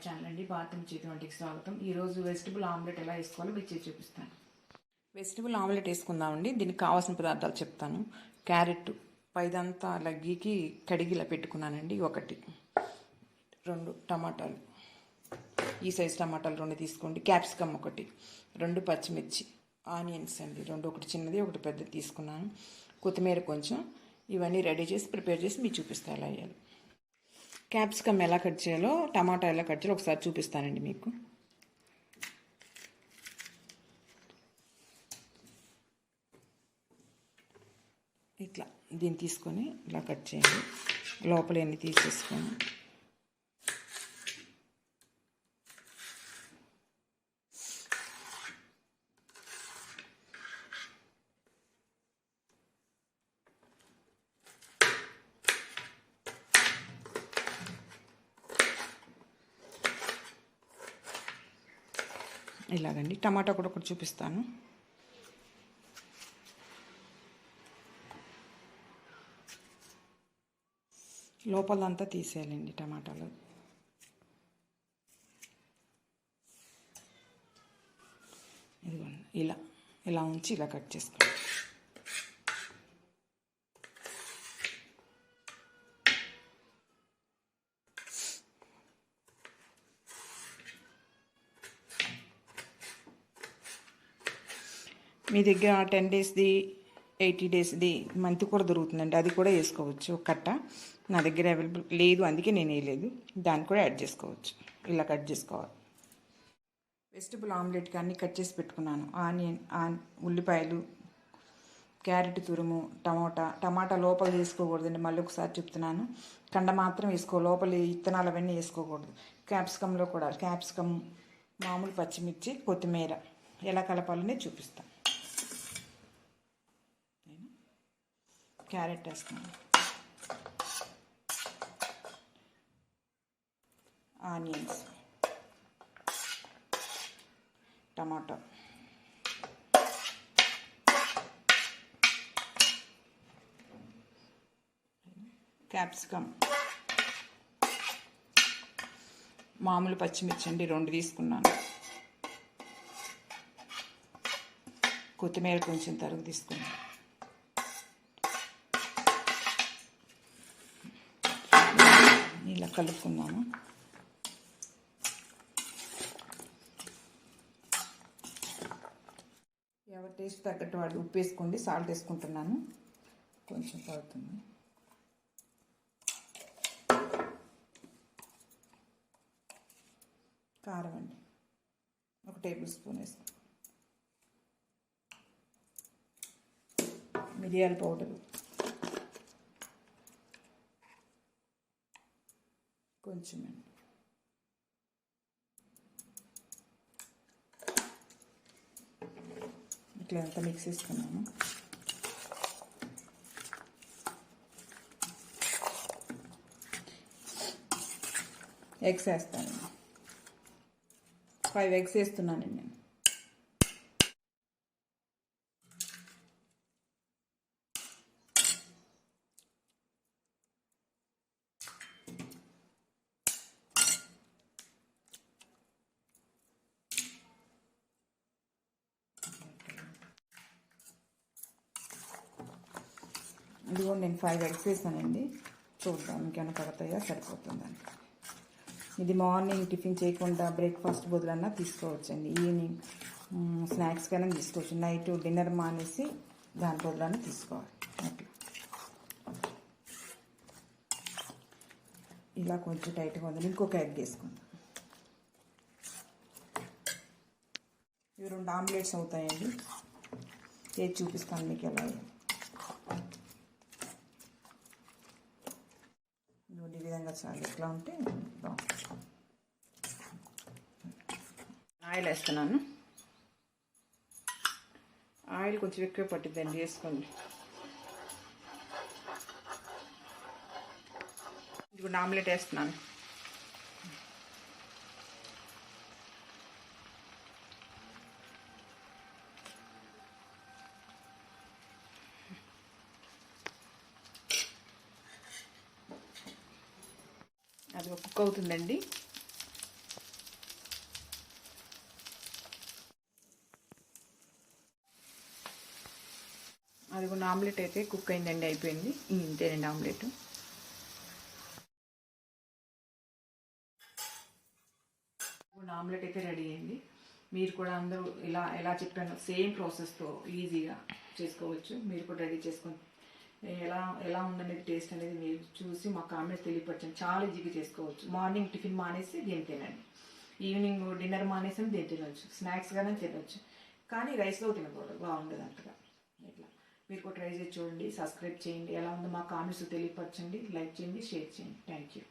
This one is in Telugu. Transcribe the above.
ఛానల్ అండి. భారతం చేతి వంటికి స్వాగతం. ఈరోజు వెజిటబుల్ ఆమ్లెట్ ఎలా వేసుకోవాలో మీకు చూపిస్తాను. వెజిటబుల్ ఆమ్లెట్ వేసుకుందామండి. దీనికి కావాల్సిన పదార్థాలు చెప్తాను. క్యారెట్ పైదంతా అలా గీకి కడిగి ఇలా పెట్టుకున్నానండి. 2 టమాటాలు, ఈ సైజు టమాటాలు 2 తీసుకోండి. క్యాప్సికమ్ 1, 2 పచ్చిమిర్చి, ఆనియన్స్ అండి 2, ఒకటి చిన్నది ఒకటి పెద్దది తీసుకున్నాను. కొత్తిమీర కొంచెం. ఇవన్నీ రెడీ చేసి ప్రిపేర్ చేసి మీకు చూపిస్తాను ఎలా వేయాలి. క్యాప్సికమ్ ఎలా కట్ చేయాలో, టమాటా ఎలా కట్ చేయాలో ఒకసారి చూపిస్తానండి మీకు. ఇట్లా దీన్ని తీసుకొని ఇలా కట్ చేయండి. లోపల ఎన్ని తీసేసుకొని ఇలాగండి. టమాటా కూడా ఒకటి చూపిస్తాను. లోపలంతా తీసేయాలండి టమాటాలు. ఇదిగోండి ఇలా ఉంచి ఇలా కట్ చేసుకోండి. మీ దగ్గర 10 డేస్ది 80 డేస్ది మెంతి కూర దొరుకుతుందండి, అది కూడా వేసుకోవచ్చు. ఒక కట్ట నా దగ్గర అవైలబుల్ లేదు, అందుకే నేను వేయలేదు. దాన్ని కూడా యాడ్ చేసుకోవచ్చు. ఇలా కట్ చేసుకోవాలి. వెజిటబుల్ ఆమ్లెట్కి అన్నీ కట్ చేసి పెట్టుకున్నాను. ఉల్లిపాయలు, క్యారెట్ తురుము, టమాటా లోపల వేసుకోకూడదండి. మళ్ళీ ఒకసారి చెప్తున్నాను, కండ మాత్రం వేసుకో, లోపల ఇత్తనాలు అవన్నీ వేసుకోకూడదు. క్యాప్సికంలో కూడా క్యాప్సికమ్, మామూలు పచ్చిమిర్చి, కొత్తిమీర ఎలా కలపాలనే చూపిస్తాను. క్యారెట్ వేస్తాను, ఆనియన్స్, టమాటా, క్యాప్సికమ్, మామూలు పచ్చిమిర్చి అండి 2 తీసుకున్నాను. కొత్తిమీర కొంచెం తరుగు తీసుకున్నాను. ఇలా కలుపుకున్నాను. ఎవరి టేస్ట్ తగ్గట్టు వాళ్ళు ఉప్పు వేసుకోండి. సాల్ట్ వేసుకుంటున్నాను, కొంచెం పడుతుంది. కారం అండి 1 టేబుల్ స్పూన్ వేసుకుంటాను. మిరియాల పౌడరు కొంచెం అండి. ఇట్లా అంతా మిక్స్ చేసుకున్నాను. ఎగ్స్ వేస్తానండి. 5 ఎగ్స్ వేస్తున్నానండి నేను. ఇదిగో నేను 5 ఎగ్స్ వేసానండి. చూద్దాం ఇంకేమైనా పడతాయా, సరిపోతుందని. ఇది మార్నింగ్ టిఫిన్ చేయకుండా బ్రేక్ఫాస్ట్ బదులన్నా తీసుకోవచ్చండి. ఈవినింగ్ స్నాక్స్ కైనా తీసుకోవచ్చు. నైట్ డిన్నర్ మానేసి దాని బదులన్నా తీసుకోవాలి. అట్లా ఇలా కొంచెం టైట్గా ఉంది. ఇంకొక ఎగ్ వేసుకుందాం. ఇవి 2 ఆమ్లెట్స్ అవుతాయండి. చేసి చూపిస్తాను మీకు ఎలా. ఈ విధంగా చాలు. ఇట్లా ఉంటే ఆయిల్ వేస్తున్నాను. ఆయిల్ కొంచెం ఎక్కువ పట్టిద్దండి, వేసుకోండి. ఇప్పుడు ఆమ్లెట్ వేస్తున్నాను. అది కుక్ అవుతుందండి. అది కూడా ఆమ్లెట్ అయితే కుక్ అయిందండి, అయిపోయింది. ఇంతేనండి ఆమ్లెట్. ఆమ్లెట్ అయితే రెడీ అయింది. మీరు కూడా అందరూ ఎలా చెప్పాను సేమ్ ప్రాసెస్తో ఈజీగా చేసుకోవచ్చు. మీరు కూడా రెడీ చేసుకొని ఎలా ఉందనేది టేస్ట్ అనేది మీరు చూసి మా కామెంట్స్ తెలియపరచండి. చాలా ఈజీగా చేసుకోవచ్చు. మార్నింగ్ టిఫిన్ మానేసి దీన్ని తినండి, ఈవినింగ్ డిన్నర్ మానేసి దీన్ని తినవచ్చు, స్నాక్స్ కానీ తినవచ్చు. కానీ రైస్లో తినకూడదు, బాగుండదు అంతగా. ఇట్లా మీరు కూడా ట్రై చేసి చూడండి. సబ్స్క్రైబ్ చేయండి. ఎలా ఉందో మా కామెంట్స్ తెలియపరచండి. లైక్ చేయండి, షేర్ చేయండి. Thank you.